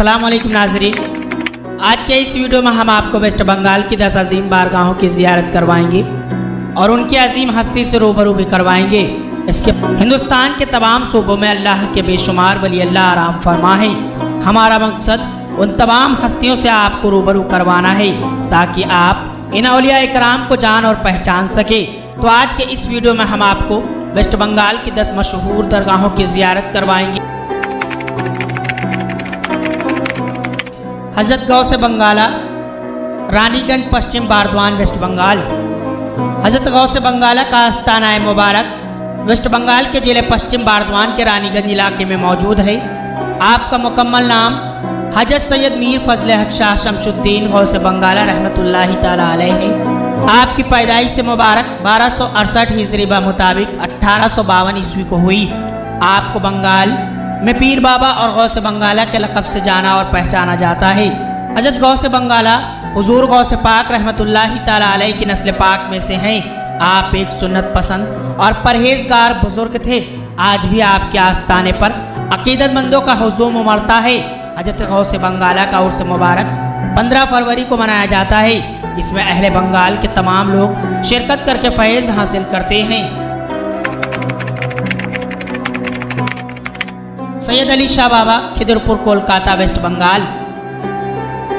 अस्सलाम वालेकुम नाज़रीन, आज के इस वीडियो में हम आपको वेस्ट बंगाल की 10 अजीम बारगाहों की ज़ियारत करवाएंगे और उनकी अजीम हस्ती से रूबरू भी करवाएंगे। इसके हिंदुस्तान के तमाम सूबों में अल्लाह के बेशुमार वली अल्लाह आराम फरमा है। हमारा मकसद उन तमाम हस्तियों से आपको रूबरू करवाना है ताकि आप इन औलिया इकराम को जान और पहचान सके। तो आज के इस वीडियो में हम आपको वेस्ट बंगाल की 10 मशहूर दरगाहों की ज़ियारत करवाएंगे। हज़रत गौसे बंगाला, रानीगंज, पश्चिम बारद्वान, वेस्ट बंगाल। हज़रत गौसे बंगाला का आस्ताना मुबारक वेस्ट बंगाल के ज़िले पश्चिम बारद्वान के रानीगंज इलाके में मौजूद है। आपका मुकम्मल नाम हज़रत सैयद मीर फजल हक शाह शमशुद्दीन गौसे बंगाला रहमतुल्लाहि ताला अलैह है। आपकी पैदाइश से मुबारक 1268 हिजरी बा मुताबिक 1852 ईस्वी को हुई। आपको बंगाल में पीर बाबा और गौसे बंगाला के लक़ब से जाना और पहचाना जाता है। हज़रत गौसे बंगाला हुजूर गौसे पाक रहमतुल्लाहि ताला अलैह की नस्ल पाक में से हैं। आप एक सुन्नत पसंद और परहेजगार बुजुर्ग थे। आज भी आपके आस्ताने पर अकीदतमंदों का हुजूम उमड़ता है। हज़रत गौसे बंगाला का उर्स मुबारक 15 फरवरी को मनाया जाता है, जिसमें अहले बंगाल के तमाम लोग शिरकत करके फैज़ हासिल करते हैं। सैयद अली शाह बाबा, खिदरपुर, कोलकाता, वेस्ट बंगाल।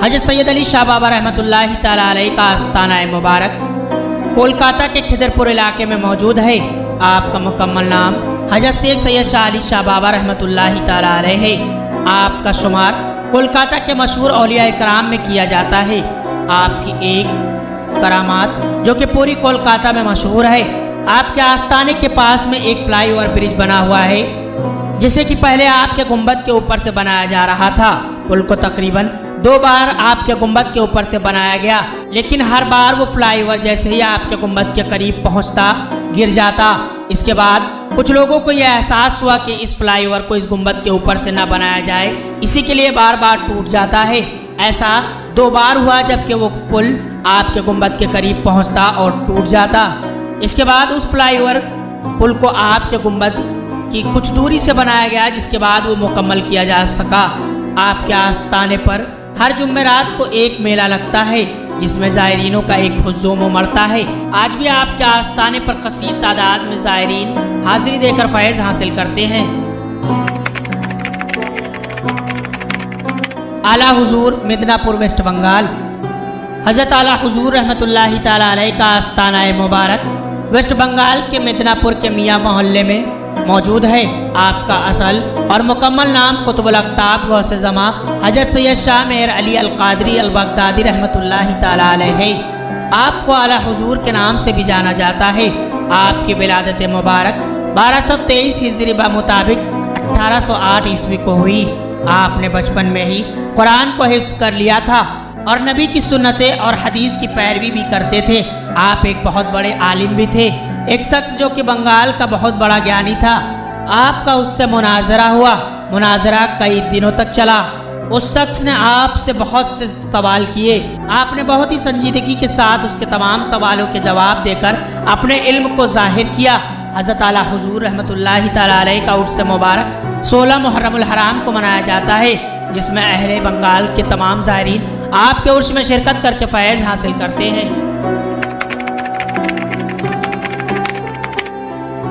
हज़रत सैयद अली शाह बाबा रहमतुल्लाहि ताला अलैह का आस्ताना मुबारक कोलकाता के खिदरपुर इलाके में मौजूद है। आपका मुकम्मल नाम हज़रत शेख सैयद शाह अली शाह बाबा रहमतुल्लाहि ताला अलैह है। आपका शुमार कोलकाता के मशहूर औलिया इकराम में किया जाता है। आपकी एक करामात जो कि पूरी कोलकाता में मशहूर है। आपके आस्ताने के पास में एक फ्लाईओवर ब्रिज बना हुआ है, जिसे कि पहले आपके गुंबद के ऊपर से बनाया जा रहा था। पुल को तकरीबन 2 बार आपके गुंबद के ऊपर से बनाया गया, लेकिन हर बार वो फ्लाईओवर जैसे ही आपके गुंबद के करीब पहुंचता गिर जाता। इसके बाद कुछ लोगों को यह एहसास हुआ कि इस फ्लाईओवर को इस गुंबद के ऊपर से न बनाया जाए, इसी के लिए बार बार टूट जाता है। ऐसा 2 बार हुआ जबकि वो पुल आपके गुंबद के करीब पहुंचता और टूट जाता। इसके बाद उस फ्लाईओवर पुल को आपके गुंबद की कुछ दूरी से बनाया गया, जिसके बाद वो मुकम्मल किया जा सका। आपके आस्ताने पर हर जुम्मेरात को एक मेला लगता है, जिसमें ज़ायरीनों का एक हुजूम उमड़ता है। आज भी आपके आस्ताने पर कसीर तादाद में ज़ायरीन हाजिरी देकर फैज़ हासिल करते हैं। आला हुजूर, मिदनापुर, वेस्ट बंगाल। हज़रत आला हुजूर रहमतुल्लाहि ताला अलैह का आस्ताना मुबारक वेस्ट बंगाल के मिदनापुर के मियाँ मोहल्ले में मौजूद है। आपका असल और मुकम्मल नाम कुतुबुल अक़ताब गौसे ज़मा हज़रत सैयद शाह मेहर अली अल क़ादरी अल बगदादी रहमतुल्लाहि ताला अलैह है। आपको आला हुजूर के नाम से भी जाना जाता है। आपकी विलादत मुबारक 1223 हिजरी बा मुताबिक 1808 ईस्वी को हुई। आपने बचपन में ही कुरान को हिफ्ज़ कर लिया था और नबी की सुन्नतें और हदीस की पैरवी भी करते थे। आप एक बहुत बड़े आलिम भी थे, एक शख्स जो कि बंगाल का बहुत बड़ा ज्ञानी था। आपका उससे मुनाजरा हुआ। मुनाजरा कई दिनों तक चला। उस शख्स ने आपसे बहुत से सवाल किए। आपने बहुत ही संजीदगी के साथ उसके तमाम सवालों के जवाब देकर अपने इल्म को जाहिर किया। हज़रत आला हुजूर रहमतुल्लाहि ताला अलैह का उर्स मुबारक 16 मुहर्रमुल हराम को मनाया जाता है, जिसमें अहले बंगाल के तमाम ज़ायरीन आपके उर्स में शिरकत करके फैज़ हासिल करते हैं।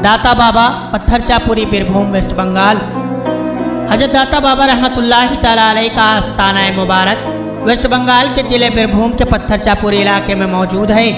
दाता बाबा, पत्थरचापुरी, बीरभूम, वेस्ट बंगाल। हज़रत दाता बाबा रहमतुल्लाहि ताला अलैह का आस्ताना मुबारक वेस्ट बंगाल के ज़िले बीरभूम के पत्थरचापुरी इलाके में मौजूद है।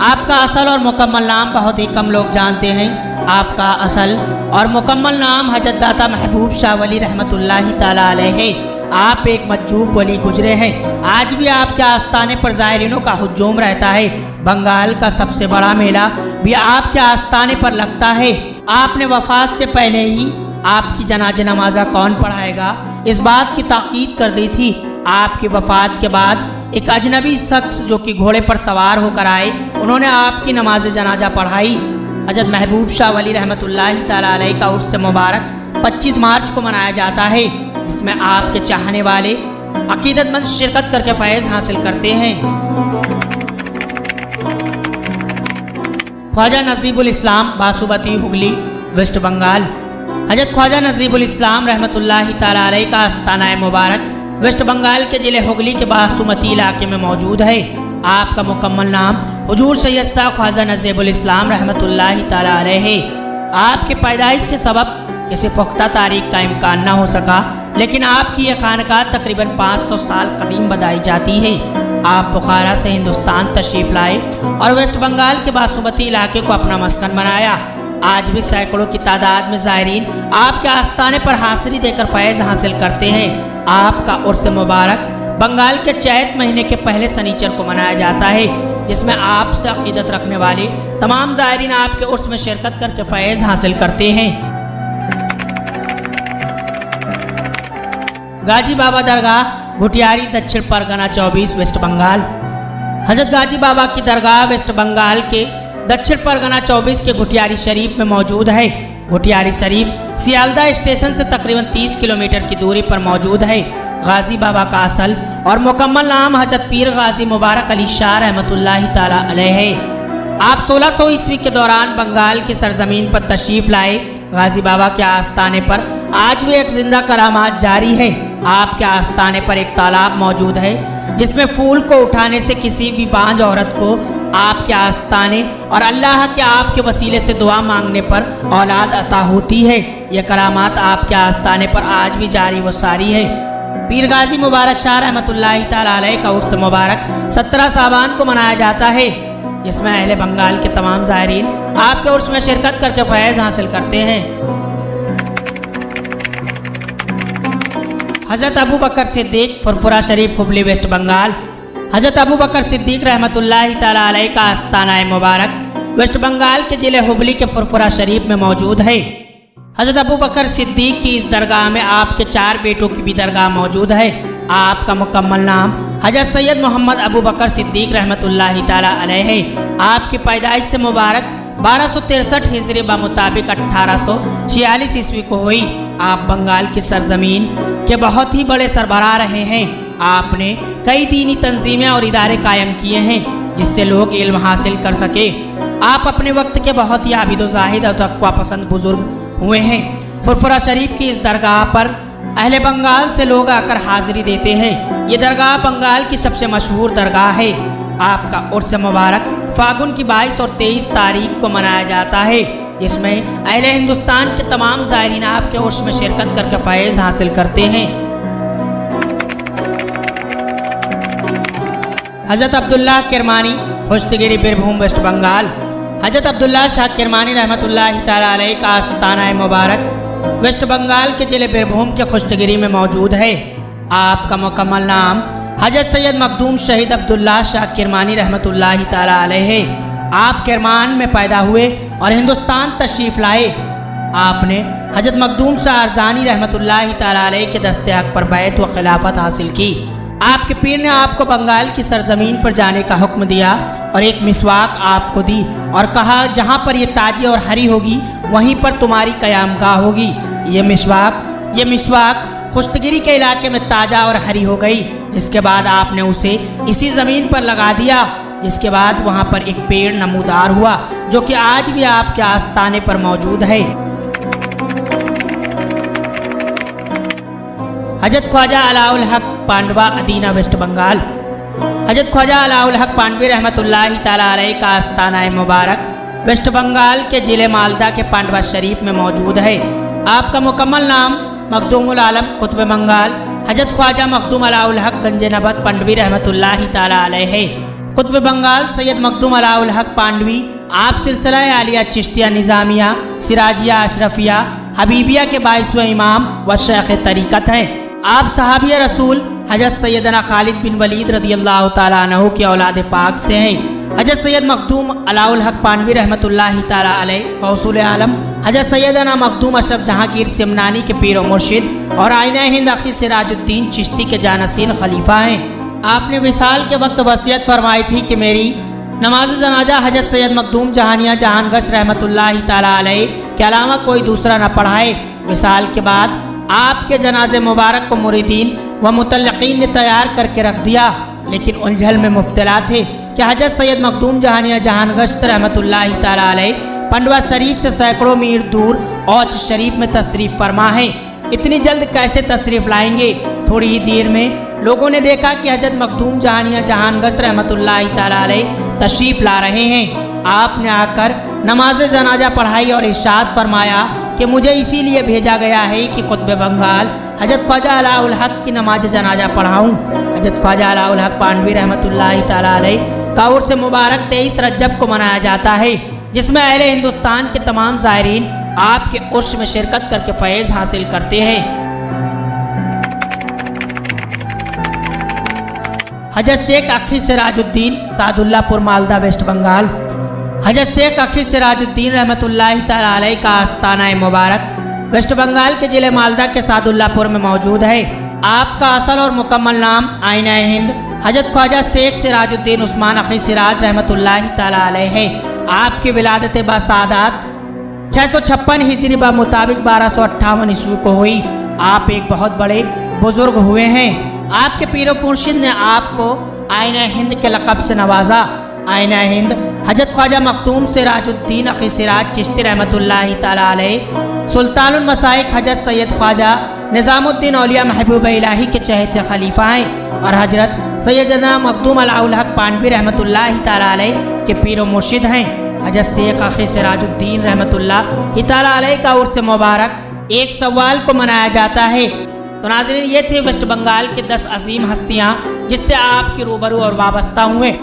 आपका असल और मुकम्मल नाम बहुत ही कम लोग जानते हैं। आपका असल और मुकम्मल नाम हज़रत दाता महबूब शाह वली रहमतुल्लाहि ताला अलैह है। आप एक मज्जूब वली गुजरे हैं। आज भी आपके आस्ताने पर ज़ायरीनों का हुजूम रहता है। बंगाल का सबसे बड़ा मेला भी आपके आस्ताने पर लगता है। आपने वफात से पहले ही आपकी जनाजे नमाज़ा कौन पढ़ाएगा, इस बात की ताकीद कर दी थी। आपकी वफात के बाद एक अजनबी शख्स जो कि घोड़े पर सवार होकर आए, उन्होंने आपकी नमाज जनाजा पढ़ाई। हज़रत महबूब शाह वली रहमतुल्लाहि ताला अलैह का उर्स मुबारक 25 मार्च को मनाया जाता है, जिसमें आपके चाहने वाले अकीदतमंद शिरकत करके फैज़ हासिल करते हैं। ख्वाजा नजीबुल इस्लाम, बासुबती, हुगली, वेस्ट बंगाल। हज़रत ख्वाजा नजीबुल इस्लाम रहमतुल्लाहि ताला अलैह का आस्ताना मुबारक वेस्ट बंगाल के जिले हुगली के बासुमती इलाके में मौजूद है। आपका मुकम्मल नाम हुजूर सैयद शाह ख्वाजा नजीबुल इस्लाम रहमतुल्लाहि ताला अलैह है। आपकी पैदाइश के सबब किसी पुख्ता तारीख का इम्कान न हो सका, लेकिन आपकी यह खानका तकरीबन 500 साल कदीम बताई जाती है। आप बुखारा से हिंदुस्तान तशरीफ लाए और वेस्ट बंगाल के बासुमती इलाके को अपना मस्कन बनाया। आज भी सैकड़ों की तादाद में ज़ायरीन आपके आस्थाने पर हाजिरी देकर फैज़ हासिल करते हैं। आपका उर्स मुबारक बंगाल के चैत महीने के पहले शनिचर को मनाया जाता है, जिसमें आपसे अक़ीदत रखने वाले तमाम ज़ायरीन आपके उर्स में शिरकत करके फैज़ हासिल करते हैं। गाजी बाबा दरगाह घुटियारी दक्षिण परगना 24 वेस्ट बंगाल। हजरत गाजी बाबा की दरगाह वेस्ट बंगाल के दक्षिण परगना 24 के घुटियारी शरीफ में मौजूद है। घुटियारी शरीफ सियालदा स्टेशन से तकरीबन 30 किलोमीटर की दूरी पर मौजूद है। गाजी बाबा का असल और मुकम्मल नाम हजरत पीर गाजी मुबारक अली शाह रहमतुल्लाहि ताला अलैह है। आप 1600 ईस्वी के दौरान बंगाल की सरजमीन पर तशरीफ लाए। गाजी बाबा के आस्थाने पर आज भी एक जिंदा करामात जारी है। आपके आस्थाने पर एक तालाब मौजूद है, जिसमें फूल को उठाने से किसी भी बांझ औरत को आपके आस्थाने और अल्लाह के आपके वसीले से दुआ मांगने पर औलाद अता होती है। यह करामात आपके आस्थाने पर आज भी जारी व सारी है। पीर गाजी मुबारक शाह रहमतुल्लाहि ताला अलैह का उर्स मुबारक 17 साबान को मनाया जाता है, जिसमें अहले बंगाल के तमाम ज़ायरीन आपके उर्स में शिरकत करके फैज़ हासिल करते हैं। हज़रत अबू बकर सिद्दीक फुरफुरा शरीफ हुबली वेस्ट बंगाल। हज़रत अबू बकर सिद्दीक रहमतुल्लाहि ताला अलैह का आस्ताना मुबारक वेस्ट बंगाल के जिले हुबली के फुरफुरा शरीफ में मौजूद है। हज़रत अबू बकर सिद्दीक की इस दरगाह में आपके 4 बेटों की भी दरगाह मौजूद है। आपका मुकम्मल नाम हज़रत सैयद मोहम्मद अबू बकर सिद्दीक रहमतुल्लाहि ताला अलैह है। आपकी पैदाइश से मुबारक 1263 हिजरी मुताबिक 1846 ईस्वी को हुई। आप बंगाल की सरजमीन के बहुत ही बड़े सरबराह रहे हैं। आपने कई दीनी तंजीमें और इदारे कायम किए हैं, जिससे लोग इल्म हासिल कर सके। आप अपने वक्त के बहुत ही आबिद ज़ाहिद और तक़वा पसंद बुजुर्ग हुए हैं। फुरफुरा शरीफ की इस दरगाह पर अहले बंगाल से लोग आकर हाजिरी देते हैं। ये दरगाह बंगाल की सबसे मशहूर दरगाह है। आपका उर्स मुबारक फागुन की 22 और 23 तारीख को मनाया जाता है, जिसमें अहले हिंदुस्तान के तमाम ज़ायरीन आपके उर्स में शिरकत करके फैज़ हासिल करते हैं। हज़रत अब्दुल्लाह किरमानी खुश्तगिरी बीरभूम वेस्ट बंगाल। हज़रत अब्दुल्लाह शाह किरमानी रहमतुल्लाहि ताला अलैह का आस्ताना मुबारक वेस्ट बंगाल के जिले बीरभूम के खुश्तगिरी में मौजूद है। आपका मुकम्मल नाम हज़रत सैयद मखदूम शहीद अब्दुल्लाह शाह किरमानी रहमतुल्लाहि ताला अलैह है। आप किरमान में पैदा हुए और हिंदुस्तान तशरीफ़ लाए। आपने हज़रत मखदूम शाह अरज़ानी रहमतुल्लाहि ताला अलैह के दस्ते हक़ पर बैत व खिलाफत हासिल की। आपके पीर ने आपको बंगाल की सरजमीन पर जाने का हुक्म दिया और एक मिसवाक आपको दी और कहा, जहाँ पर ये ताजी और हरी होगी वहीं पर तुम्हारी क़यामगाह होगी। ये मिसवाक खुश्तगिरी के इलाके में ताज़ा और हरी हो गई, जिसके बाद आपने उसे इसी ज़मीन पर लगा दिया, जिसके बाद वहाँ पर एक पेड़ नमूदार हुआ, जो कि आज भी आपके आस्थाने पर मौजूद है। हज़रत ख्वाजा अलाउल हक पांडवा अदीना वेस्ट बंगाल। हज़रत ख्वाजा अलाउल हक पांडवी रहमतुल्लाहि ताला अलैह का आस्ताना मुबारक वेस्ट बंगाल के जिले मालदा के पांडवा शरीफ में मौजूद है। आपका मुकम्मल नाम मखदूमुल आलम कुतुब बंगाल हज़रत ख्वाजा मखदूम अलाउल हक गंजे नबत पांडवी रहमतुल्लाहि ताला अलैह है। कुतुब बंगाल सैयद मखदूम अलाउल हक पांडवी आप सिलसिला आलिया चिश्तिया निज़ामिया सिराजिया अशरफिया हबीबिया के 22वें इमाम व शेख तरीक़त हैं। आप सहाबी रसूल हज़रत सैयदना खालिद बिन वलीद रदियल्लाहु ताला अन्हु की औलाद पाक से हैं। हज़रत सैयद मखदूम अलाउल हक पानवी रहमतुल्लाहि ताला अलैह गौसूल आलम हज़रत सैयदना मखदूम अशरफ जहांगीर सिमनानी के पीर व मुर्शिद और आइना हिंद अखी सिराजुद्दीन चिश्ती के जानसीन खलीफा हैं। आपने विसाल के वक्त वसीयत फरमाई थी कि मेरी नमाज जनाजा हज़रत सैयद मखदूम जहानिया जहानगश रहमतुल्लाहि ताला अलैह के अलावा कोई दूसरा न पढ़ाए। विसाल के बाद आपके जनाजे मुबारक को मुरीदीन व मुतल्लक़ीन ने तैयार करके रख दिया, लेकिन उलझल में मुब्तला थे कि हज़रत सैयद मखदूम जहानिया जहानगश्त रहमतुल्लाहि ताला अलैह पंडवा शरीफ से सैकड़ों मील दूर औच शरीफ में तशरीफ़ फरमा है। इतनी जल्द कैसे तशरीफ़ लाएंगे? थोड़ी ही देर में लोगों ने देखा कि हजरत मखदूम जहानिया जहानगस्त रहमतुल्लाहि ताला अलैह तशरीफ ला रहे हैं। आपने आकर नमाज जनाजा पढ़ाई और इरशाद फरमाया कि मुझे इसीलिए भेजा गया है कि कुतुब बंगाल हजरत ख्वाजा अलाउल हक की नमाज जनाजा पढ़ाऊँ। हजरत ख्वाजा अलाउल हक पानवी रहमतुल्लाहि ताला अलैह का उर्स मुबारक 23 रजब को मनाया जाता है, जिसमें अहले हिंदुस्तान के तमाम ज़ायरीन आपके उर्स में शिरकत करके फैज़ हासिल करते हैं। हजरत शेख अखी सिराजुद्दीन सादुल्लापुर मालदा वेस्ट बंगाल। हजरत शेख अखी सिराजुद्दीन रहमतुल्लाहि ताला अलैह का आस्ताना मुबारक वेस्ट बंगाल के जिले मालदा के सादुल्लापुर में मौजूद है। आपका असल और मुकम्मल नाम आईना हिंद हजरत ख्वाजा शेख सिराजुद्दीन उस्मान अखी सिराज रहमतुल्लाहि ताला अलैह है। आपकी विलादत बासादात 656 हिजरी बा मुताबिक 1258 ईस्वी को हुई। आप एक बहुत बड़े बुजुर्ग हुए हैं। आपके पीर मुर्शिद ने आपको आईना हिंद के लक़ब से नवाजा। आईना हिंद हजरत ख्वाजा मखदूम सिराजुद्दीन अखी सिराज चिश्ती रहमतुल्लाहि ताला अलैह सुल्तानुल मसाइक हजरत सैयद ख्वाजा निज़ामुद्दीन औलिया महबूब इलाही के चहेते खलीफा हैं और हजरत सैयदना मखदूम अलाउल हक पानवी रहमतुल्लाहि ताला अलैह के पीर मुर्शिद हैं। हजरत शेख अखी सिराजुद्दीन रहमतुल्लाहि ताला अलैह का उर्स मुबारक 1 सवाल को मनाया जाता है। तो नाज़रीन, ये थे वेस्ट बंगाल के 10 अजीम हस्तियाँ जिससे आपके रूबरू और वाबस्ता हुए।